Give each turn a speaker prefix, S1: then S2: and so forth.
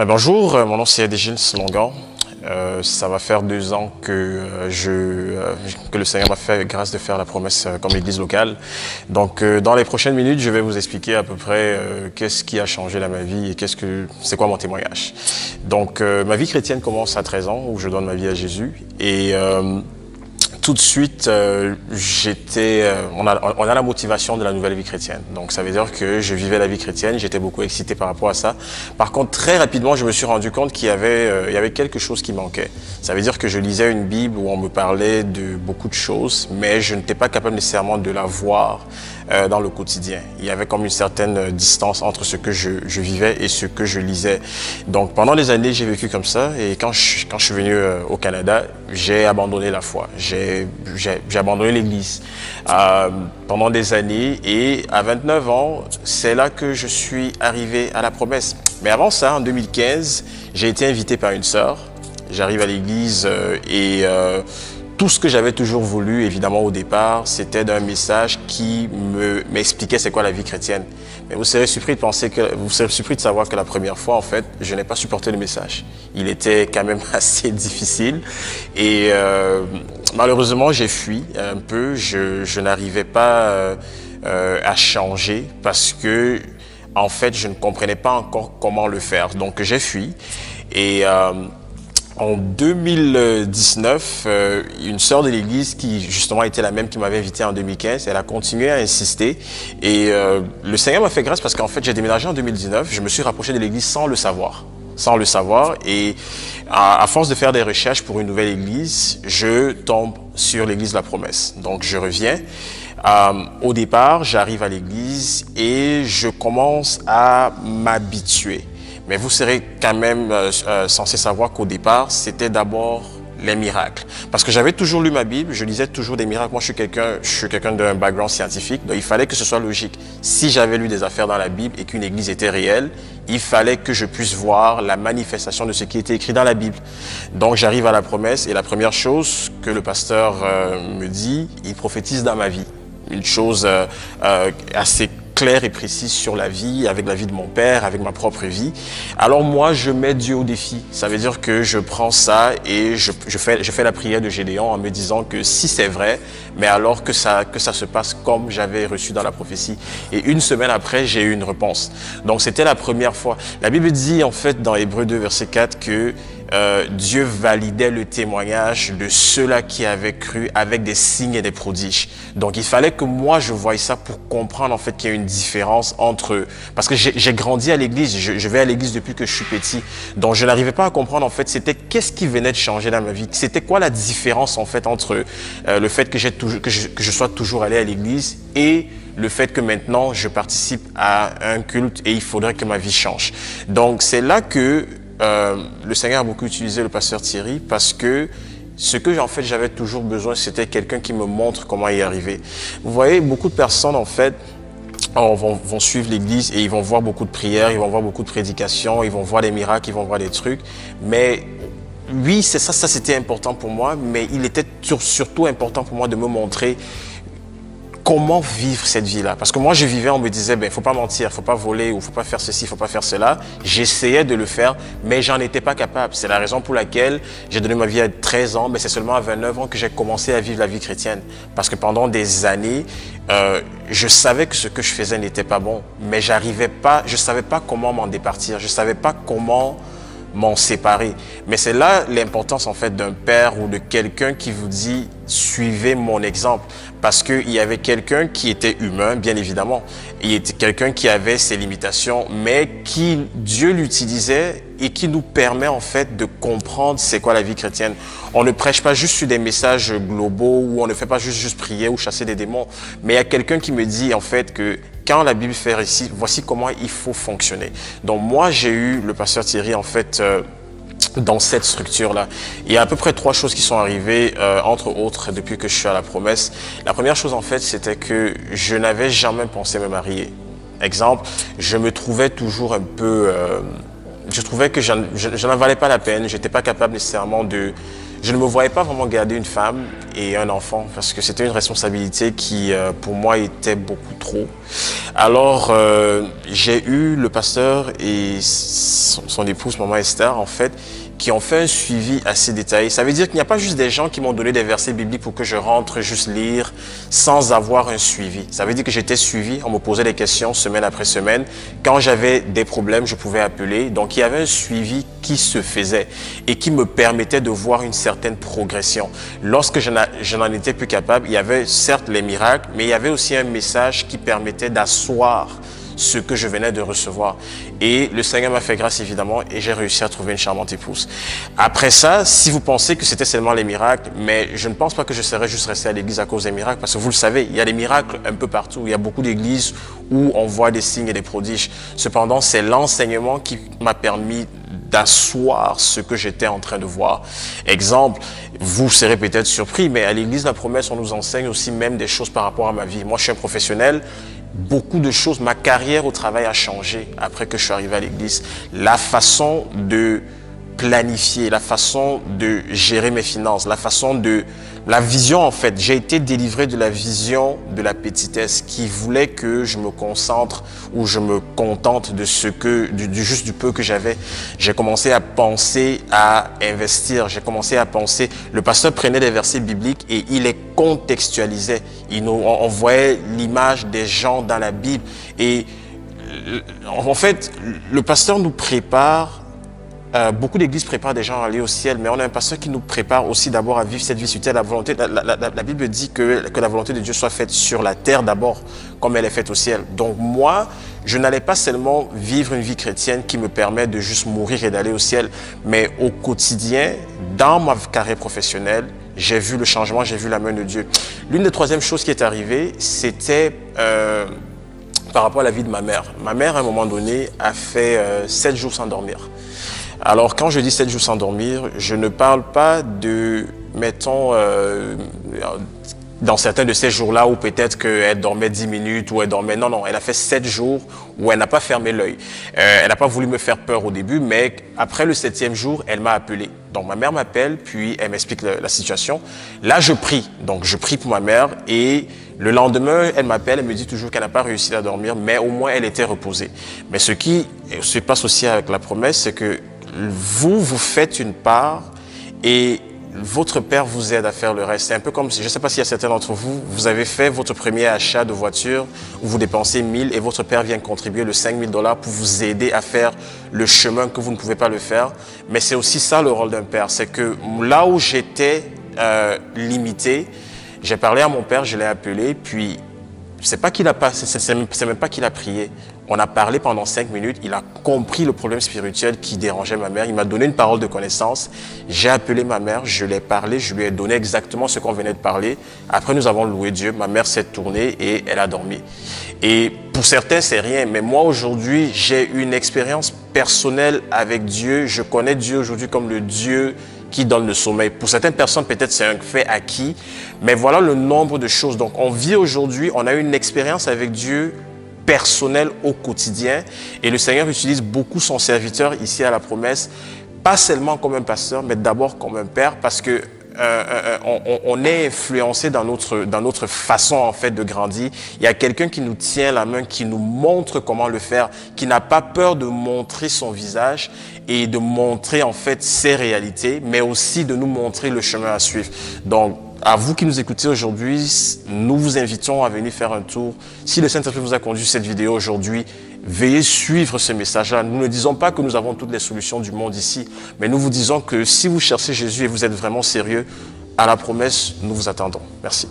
S1: Bonjour, mon nom c'est Adégine Slongan. Ça va faire 2 ans que, que le Seigneur m'a fait grâce de faire la promesse comme église locale. Donc, dans les prochaines minutes, je vais vous expliquer à peu près qu'est-ce qui a changé dans ma vie et c'est quoi mon témoignage. Donc, ma vie chrétienne commence à 13 ans où je donne ma vie à Jésus et tout de suite, on a la motivation de la nouvelle vie chrétienne. Donc, ça veut dire que je vivais la vie chrétienne, j'étais beaucoup excité par rapport à ça. Par contre, très rapidement, je me suis rendu compte qu'il y avait quelque chose qui manquait. Ça veut dire que je lisais une Bible où on me parlait de beaucoup de choses, mais je n'étais pas capable nécessairement de la voir dans le quotidien. Il y avait comme une certaine distance entre ce que je vivais et ce que je lisais. Donc, pendant des années, j'ai vécu comme ça. Et quand je suis venu au Canada, j'ai abandonné la foi. J'ai abandonné l'Église pendant des années. Et à 29 ans, c'est là que je suis arrivé à la promesse. Mais avant ça, en 2015, j'ai été invité par une sœur. J'arrive à l'Église tout ce que j'avais toujours voulu, évidemment, au départ, c'était d'un message qui m'expliquait c'est quoi la vie chrétienne. Mais vous serez surpris de savoir que la première fois, en fait, je n'ai pas supporté le message. Il était quand même assez difficile et malheureusement, j'ai fui un peu. Je n'arrivais pas à changer parce que, en fait, je ne comprenais pas encore comment le faire. Donc, j'ai fui et en 2019, une sœur de l'église qui justement était la même qui m'avait invité en 2015, elle a continué à insister et le Seigneur m'a fait grâce parce qu'en fait j'ai déménagé en 2019, je me suis rapproché de l'église sans le savoir. Et à force de faire des recherches pour une nouvelle église, je tombe sur l'église de la promesse. Donc je reviens. Au départ, j'arrive à l'église et je commence à m'habituer. Mais vous serez quand même censé savoir qu'au départ, c'était d'abord les miracles. Parce que j'avais toujours lu ma Bible, je lisais toujours des miracles. Moi, je suis quelqu'un d'un background scientifique, donc il fallait que ce soit logique. Si j'avais lu des affaires dans la Bible et qu'une église était réelle, il fallait que je puisse voir la manifestation de ce qui était écrit dans la Bible. Donc, j'arrive à la promesse et la première chose que le pasteur me dit, il prophétise dans ma vie. Une chose assez claire et précise sur la vie, avec la vie de mon père, avec ma propre vie. Alors moi, je mets Dieu au défi. Ça veut dire que je prends ça et je fais la prière de Gédéon en me disant que si c'est vrai, mais alors que ça se passe comme j'avais reçu dans la prophétie. Et une semaine après, j'ai eu une réponse. Donc c'était la première fois. La Bible dit en fait dans Hébreux 2, verset 4 que Dieu validait le témoignage de ceux-là qui avaient cru avec des signes et des prodiges. Donc il fallait que moi je voie ça pour comprendre en fait qu'il y a une différence entre... Parce que j'ai grandi à l'église, je vais à l'église depuis que je suis petit. Donc je n'arrivais pas à comprendre en fait c'était qu'est-ce qui venait de changer dans ma vie. C'était quoi la différence en fait entre le fait que je sois toujours allé à l'église et le fait que maintenant je participe à un culte et il faudrait que ma vie change. Donc c'est là que le Seigneur a beaucoup utilisé le pasteur Thierry parce que ce que en fait j'avais toujours besoin, c'était quelqu'un qui me montre comment y arriver. Vous voyez, beaucoup de personnes en fait vont suivre l'église et ils vont voir beaucoup de prières, ils vont voir beaucoup de prédications, ils vont voir des miracles, ils vont voir des trucs. Mais oui, c'est ça c'était important pour moi, mais il était surtout important pour moi de me montrer comment vivre cette vie-là. Parce que moi, je vivais, on me disait, ben, faut pas mentir, faut pas voler, ou faut pas faire ceci, faut pas faire cela. J'essayais de le faire, mais j'en étais pas capable. C'est la raison pour laquelle j'ai donné ma vie à 13 ans, mais c'est seulement à 29 ans que j'ai commencé à vivre la vie chrétienne. Parce que pendant des années, je savais que ce que je faisais n'était pas bon, mais je savais pas comment m'en départir, je savais pas comment m'en séparer. Mais c'est là l'importance en fait d'un père ou de quelqu'un qui vous dit suivez mon exemple. Parce qu'il y avait quelqu'un qui était humain, bien évidemment. Il était quelqu'un qui avait ses limitations, mais qui Dieu l'utilisait et qui nous permet en fait de comprendre c'est quoi la vie chrétienne. On ne prêche pas juste sur des messages globaux ou on ne fait pas juste prier ou chasser des démons. Mais il y a quelqu'un qui me dit en fait que quand la Bible fait ici, voici comment il faut fonctionner. Donc moi, j'ai eu le pasteur Thierry en fait dans cette structure-là. Il y a à peu près 3 choses qui sont arrivées, entre autres, depuis que je suis à la promesse. La première chose, en fait, c'était que je n'avais jamais pensé me marier. Exemple, je me trouvais toujours un peu... je trouvais que je n'en valais pas la peine. Je n'étais pas capable nécessairement de... Je ne me voyais pas vraiment garder une femme et un enfant parce que c'était une responsabilité qui, pour moi, était beaucoup trop. Alors, j'ai eu le pasteur et son épouse, maman Esther, en fait, qui ont fait un suivi assez détaillé. Ça veut dire qu'il n'y a pas juste des gens qui m'ont donné des versets bibliques pour que je rentre juste lire sans avoir un suivi. Ça veut dire que j'étais suivi, on me posait des questions semaine après semaine. Quand j'avais des problèmes, je pouvais appeler. Donc, il y avait un suivi qui se faisait et qui me permettait de voir une certaine progression. Lorsque je n'en étais plus capable, il y avait certes les miracles, mais il y avait aussi un message qui permettait d'asseoir ce que je venais de recevoir. Et le Seigneur m'a fait grâce, évidemment, et j'ai réussi à trouver une charmante épouse. Après ça, si vous pensez que c'était seulement les miracles, mais je ne pense pas que je serais juste resté à l'église à cause des miracles, parce que vous le savez, il y a des miracles un peu partout. Il y a beaucoup d'églises où on voit des signes et des prodiges. Cependant, c'est l'enseignement qui m'a permis d'asseoir ce que j'étais en train de voir. Exemple, vous serez peut-être surpris, mais à l'église La Promesse, on nous enseigne aussi même des choses par rapport à ma vie. Moi, je suis un professionnel. Beaucoup de choses, ma carrière au travail a changé après que je suis arrivé à l'église. La façon de planifier, la façon de gérer mes finances, la vision en fait. J'ai été délivré de la vision de la petitesse qui voulait que je me concentre ou je me contente de ce que, juste du peu que j'avais. J'ai commencé à penser à investir. J'ai commencé à penser, le pasteur prenait des versets bibliques et il les contextualisait. On voyait l'image des gens dans la Bible et en fait, le pasteur nous prépare. Beaucoup d'églises préparent des gens à aller au ciel, mais on a un pasteur qui nous prépare aussi d'abord à vivre cette vie sur terre. La Bible dit que la volonté de Dieu soit faite sur la terre d'abord, comme elle est faite au ciel. Donc moi, je n'allais pas seulement vivre une vie chrétienne qui me permet de juste mourir et d'aller au ciel, mais au quotidien, dans ma carrière professionnelle, j'ai vu le changement, j'ai vu la main de Dieu. L'une des troisièmes choses qui est arrivée, c'était par rapport à la vie de ma mère. Ma mère, à un moment donné, a fait 7 jours sans dormir. Alors, quand je dis 7 jours sans dormir, je ne parle pas de, mettons, dans certains de ces jours-là où peut-être qu'elle dormait 10 minutes ou elle dormait... Non, non, elle a fait 7 jours où elle n'a pas fermé l'œil. Elle n'a pas voulu me faire peur au début, mais après le 7e jour, elle m'a appelé. Donc, ma mère m'appelle, puis elle m'explique la situation. Là, je prie. Donc, je prie pour ma mère et le lendemain, elle m'appelle, elle me dit toujours qu'elle n'a pas réussi à dormir, mais au moins, elle était reposée. Mais ce qui se passe aussi avec la promesse, c'est que vous faites une part et votre père vous aide à faire le reste. C'est un peu comme, je ne sais pas s'il y a certains d'entre vous, vous avez fait votre premier achat de voiture où vous dépensez 1000 et votre père vient contribuer le 5000 $ pour vous aider à faire le chemin que vous ne pouvez pas le faire. Mais c'est aussi ça le rôle d'un père. C'est que là où j'étais limité, j'ai parlé à mon père, je l'ai appelé, puis c'est même pas qu'il a prié. On a parlé pendant 5 minutes, il a compris le problème spirituel qui dérangeait ma mère. Il m'a donné une parole de connaissance. J'ai appelé ma mère, je l'ai parlé, je lui ai donné exactement ce qu'on venait de parler. Après, nous avons loué Dieu. Ma mère s'est tournée et elle a dormi. Et pour certains, c'est rien. Mais moi, aujourd'hui, j'ai une expérience personnelle avec Dieu. Je connais Dieu aujourd'hui comme le Dieu qui donne le sommeil. Pour certaines personnes, peut-être c'est un fait acquis. Mais voilà le nombre de choses. Donc, on vit aujourd'hui, on a une expérience avec Dieu personnel au quotidien et le Seigneur utilise beaucoup son serviteur ici à la promesse, pas seulement comme un pasteur, mais d'abord comme un père parce que on est influencé dans notre façon en fait de grandir. Il y a quelqu'un qui nous tient la main, qui nous montre comment le faire, qui n'a pas peur de montrer son visage et de montrer en fait ses réalités, mais aussi de nous montrer le chemin à suivre. Donc, à vous qui nous écoutez aujourd'hui, nous vous invitons à venir faire un tour. Si le Saint-Esprit vous a conduit cette vidéo aujourd'hui, veuillez suivre ce message-là. Nous ne disons pas que nous avons toutes les solutions du monde ici, mais nous vous disons que si vous cherchez Jésus et vous êtes vraiment sérieux, à la promesse, nous vous attendons. Merci.